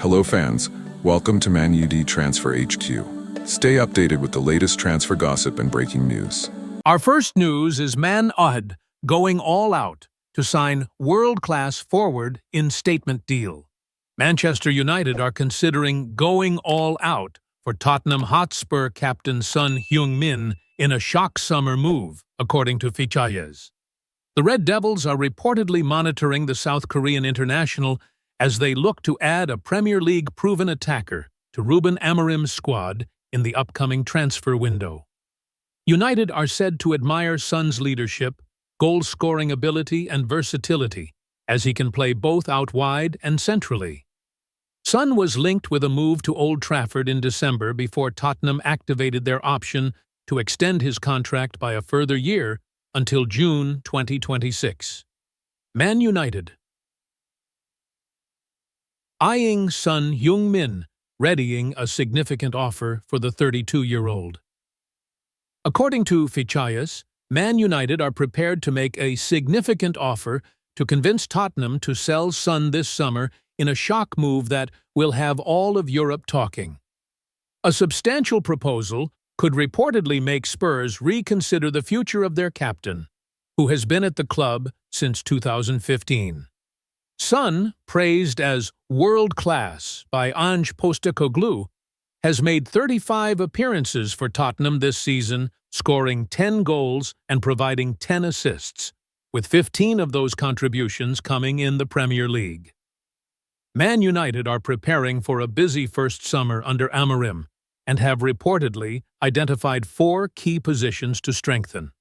Hello fans, welcome to Man UD Transfer HQ. Stay updated with the latest transfer gossip and breaking news. Our first news is Man UD going all out to sign world-class forward in statement deal. Manchester United are considering going all out for Tottenham Hotspur captain Son Heung-min in a shock summer move, according to Mufc. The Red Devils are reportedly monitoring the South Korean international as they look to add a Premier League proven attacker to Ruben Amorim's squad in the upcoming transfer window. United are said to admire Son's leadership, goal-scoring ability and versatility, as he can play both out wide and centrally. Son was linked with a move to Old Trafford in December before Tottenham activated their option to extend his contract by a further year until June 2026. Man United eyeing Son Heung-min, readying a significant offer for the 32-year-old. According to Mufc, Man United are prepared to make a significant offer to convince Tottenham to sell Son this summer in a shock move that will have all of Europe talking. A substantial proposal could reportedly make Spurs reconsider the future of their captain, who has been at the club since 2015. Son, praised as world-class by Ange Postecoglou, has made 35 appearances for Tottenham this season, scoring 10 goals and providing 10 assists, with 15 of those contributions coming in the Premier League. Man United are preparing for a busy first summer under Amorim and have reportedly identified 4 key positions to strengthen.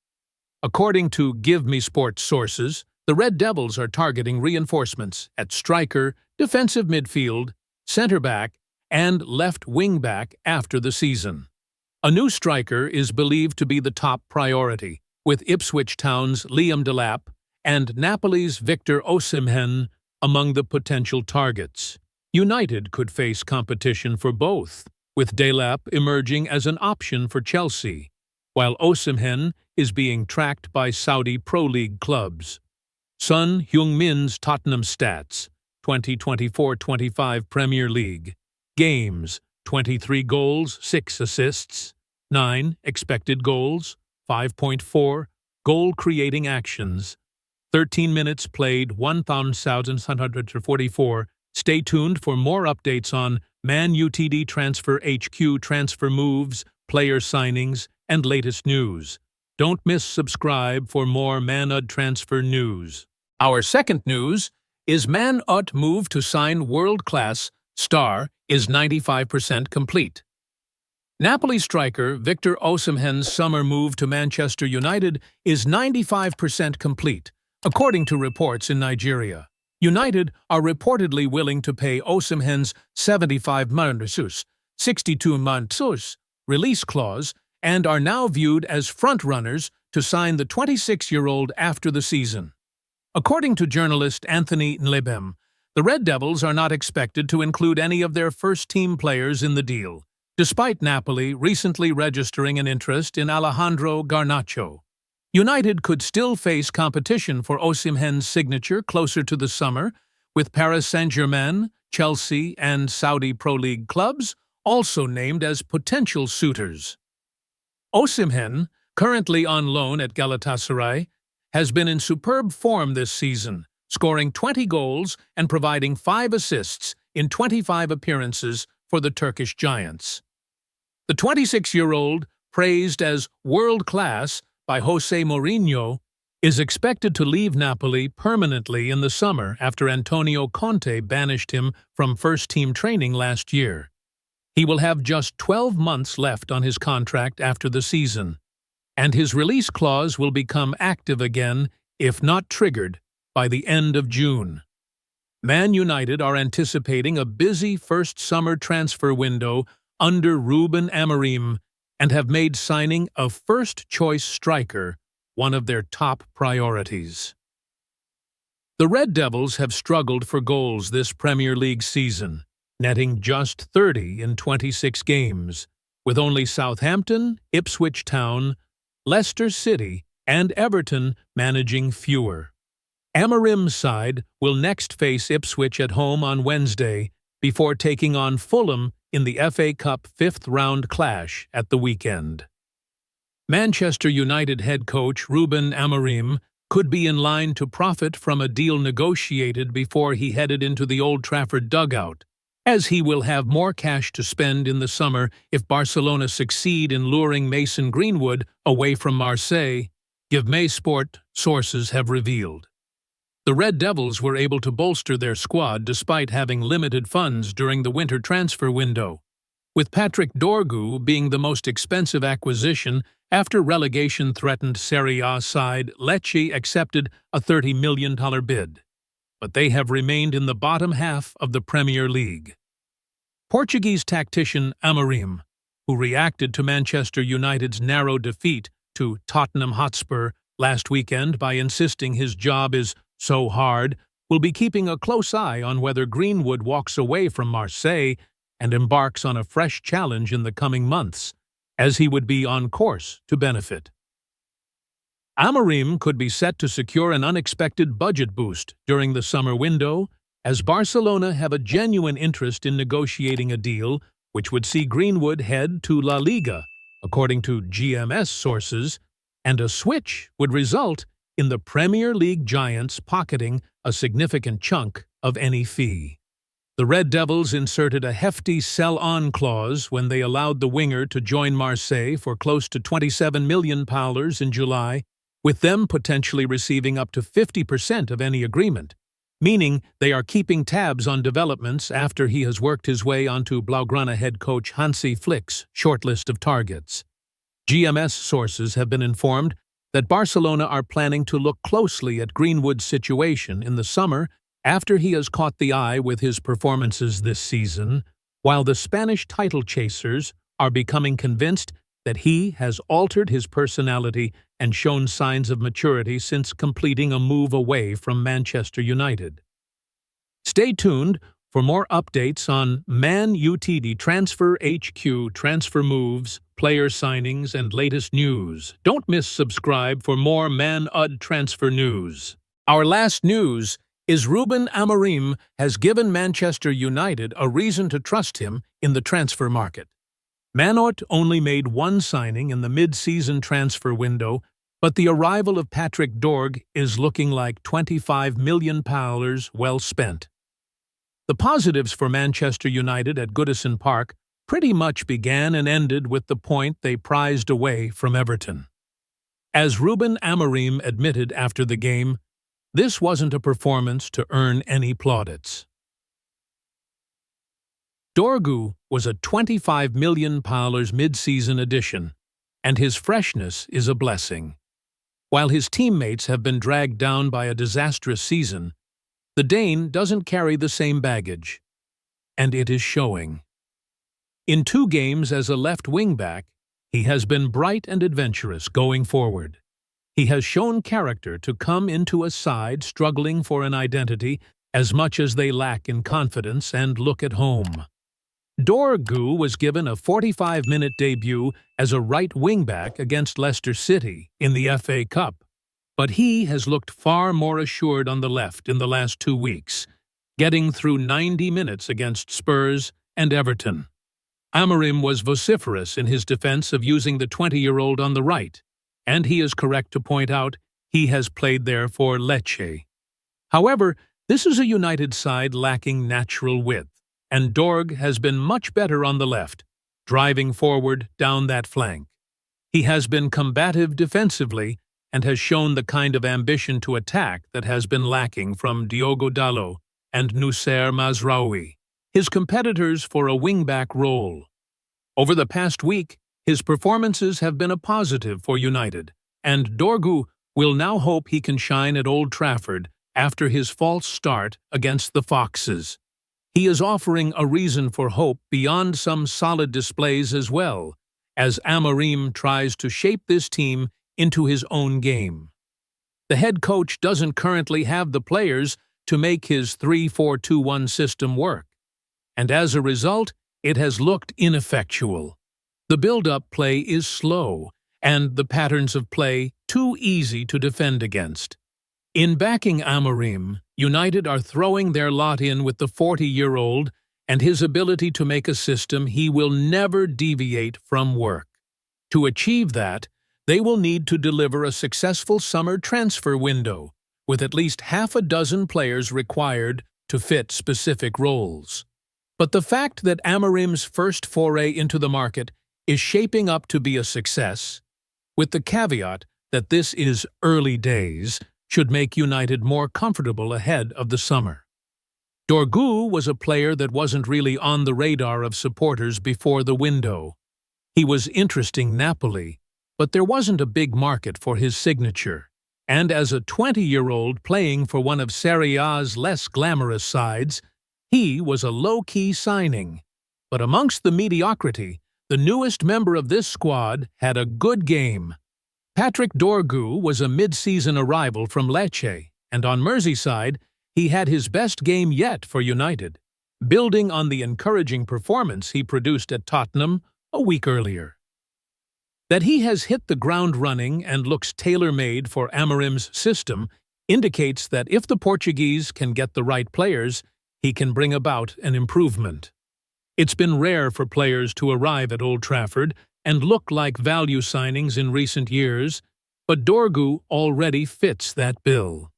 According to Give Me Sports sources, the Red Devils are targeting reinforcements at striker, defensive midfield, centre-back, and left wing-back after the season. A new striker is believed to be the top priority, with Ipswich Town's Liam Delap and Napoli's Victor Osimhen among the potential targets. United could face competition for both, with Delap emerging as an option for Chelsea, while Osimhen is being tracked by Saudi Pro League clubs. Son Heung-min's Tottenham stats: 2024-25 Premier League. Games: 23 goals, 6 assists, 9 expected goals, 5.4 goal-creating actions, 13 minutes played, 1,744. Stay tuned for more updates on Man UTD Transfer HQ transfer moves, player signings, and latest news. Don't miss subscribe for more Man UD transfer news. Our second news is Man UD move to sign world-class star is 95% complete. Napoli striker Victor Osimhen's summer move to Manchester United is 95% complete, according to reports in Nigeria. United are reportedly willing to pay Osimhen's 75 months, 62 months release clause and are now viewed as front-runners to sign the 26-year-old after the season. According to journalist Anthony Nlebem, the Red Devils are not expected to include any of their first-team players in the deal, despite Napoli recently registering an interest in Alejandro Garnacho. United could still face competition for Osimhen's signature closer to the summer, with Paris Saint-Germain, Chelsea, and Saudi Pro League clubs also named as potential suitors. Osimhen, currently on loan at Galatasaray, has been in superb form this season, scoring 20 goals and providing 5 assists in 25 appearances for the Turkish Giants. The 26-year-old, praised as world-class by Jose Mourinho, is expected to leave Napoli permanently in the summer after Antonio Conte banished him from first-team training last year. He will have just 12 months left on his contract after the season, and his release clause will become active again, if not triggered, by the end of June. Man United are anticipating a busy first summer transfer window under Ruben Amorim and have made signing a first-choice striker one of their top priorities. The Red Devils have struggled for goals this Premier League season, netting just 30 in 26 games, with only Southampton, Ipswich Town, Leicester City, and Everton managing fewer. Amorim's side will next face Ipswich at home on Wednesday, before taking on Fulham in the FA Cup fifth-round clash at the weekend. Manchester United head coach Ruben Amorim could be in line to profit from a deal negotiated before he headed into the Old Trafford dugout, as he will have more cash to spend in the summer if Barcelona succeed in luring Mason Greenwood away from Marseille, GiveMeSport sources have revealed. The Red Devils were able to bolster their squad despite having limited funds during the winter transfer window, with Patrick Dorgu being the most expensive acquisition after relegation-threatened Serie A side Lecce accepted a $30 million bid. But they have remained in the bottom half of the Premier League. Portuguese tactician Amorim, who reacted to Manchester United's narrow defeat to Tottenham Hotspur last weekend by insisting his job is so hard, will be keeping a close eye on whether Greenwood walks away from Marseille and embarks on a fresh challenge in the coming months, as he would be on course to benefit. Amorim could be set to secure an unexpected budget boost during the summer window, as Barcelona have a genuine interest in negotiating a deal which would see Greenwood head to La Liga, according to GMS sources, and a switch would result in the Premier League giants pocketing a significant chunk of any fee. The Red Devils inserted a hefty sell-on clause when they allowed the winger to join Marseille for close to £27 million in July, with them potentially receiving up to 50% of any agreement, meaning they are keeping tabs on developments after he has worked his way onto Blaugrana head coach Hansi Flick's shortlist of targets. GMS sources have been informed that Barcelona are planning to look closely at Greenwood's situation in the summer after he has caught the eye with his performances this season, while the Spanish title chasers are becoming convinced that he has altered his personality and shown signs of maturity since completing a move away from Manchester United. Stay tuned for more updates on Man Utd Transfer HQ transfer moves, player signings, and latest news. Don't miss subscribe for more Man UD transfer news. Our last news is Ruben Amorim has given Manchester United a reason to trust him in the transfer market. Manort only made one signing in the mid-season transfer window, but the arrival of Patrick Dorg is looking like £25 million well spent. The positives for Manchester United at Goodison Park pretty much began and ended with the point they prized away from Everton. As Ruben Amorim admitted after the game, this wasn't a performance to earn any plaudits. Dorgu was a £25 million mid-season addition, and his freshness is a blessing. While his teammates have been dragged down by a disastrous season, the Dane doesn't carry the same baggage, and it is showing. In 2 games as a left wing-back, he has been bright and adventurous going forward. He has shown character to come into a side struggling for an identity as much as they lack in confidence and look at home. Dorgu was given a 45-minute debut as a right wing-back against Leicester City in the FA Cup, but he has looked far more assured on the left in the last 2 weeks, getting through 90 minutes against Spurs and Everton. Amorim was vociferous in his defense of using the 20-year-old on the right, and he is correct to point out he has played there for Lecce. However, this is a United side lacking natural width, and Dorg has been much better on the left, driving forward down that flank. He has been combative defensively and has shown the kind of ambition to attack that has been lacking from Diogo Dalot and Noussair Mazraoui, his competitors for a wing-back role. Over the past week, his performances have been a positive for United, and Dorgu will now hope he can shine at Old Trafford after his false start against the Foxes. He is offering a reason for hope beyond some solid displays as well, as Amorim tries to shape this team into his own game. The head coach doesn't currently have the players to make his 3-4-2-1 system work, and as a result, it has looked ineffectual. The build-up play is slow, and the patterns of play too easy to defend against. In backing Amorim, United are throwing their lot in with the 40-year-old and his ability to make a system he will never deviate from work. To achieve that, they will need to deliver a successful summer transfer window, with at least half a dozen players required to fit specific roles. But the fact that Amorim's first foray into the market is shaping up to be a success, with the caveat that this is early days, should make United more comfortable ahead of the summer. Dorgu was a player that wasn't really on the radar of supporters before the window. He was interesting Napoli, but there wasn't a big market for his signature. And as a 20-year-old playing for one of Serie A's less glamorous sides, he was a low-key signing. But amongst the mediocrity, the newest member of this squad had a good game. Patrick Dorgu was a mid-season arrival from Lecce, and on Merseyside, he had his best game yet for United, building on the encouraging performance he produced at Tottenham a week earlier. That he has hit the ground running and looks tailor-made for Amorim's system indicates that if the Portuguese can get the right players, he can bring about an improvement. It's been rare for players to arrive at Old Trafford and look like value signings in recent years, but Dorgu already fits that bill.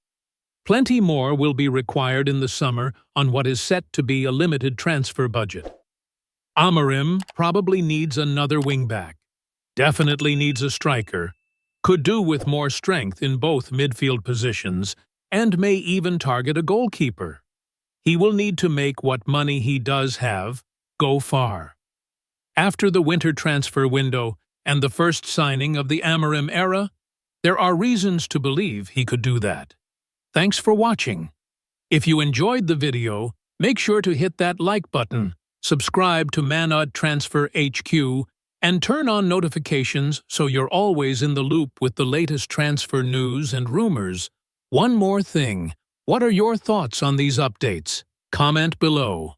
Plenty more will be required in the summer on what is set to be a limited transfer budget. Amorim probably needs another wingback, definitely needs a striker, could do with more strength in both midfield positions, and may even target a goalkeeper. He will need to make what money he does have go far. After the winter transfer window and the first signing of the Amorim era, there are reasons to believe he could do that. Thanks for watching. If you enjoyed the video, make sure to hit that like button, subscribe to Man Transfer HQ, and turn on notifications so you're always in the loop with the latest transfer news and rumors. One more thing, what are your thoughts on these updates? Comment below.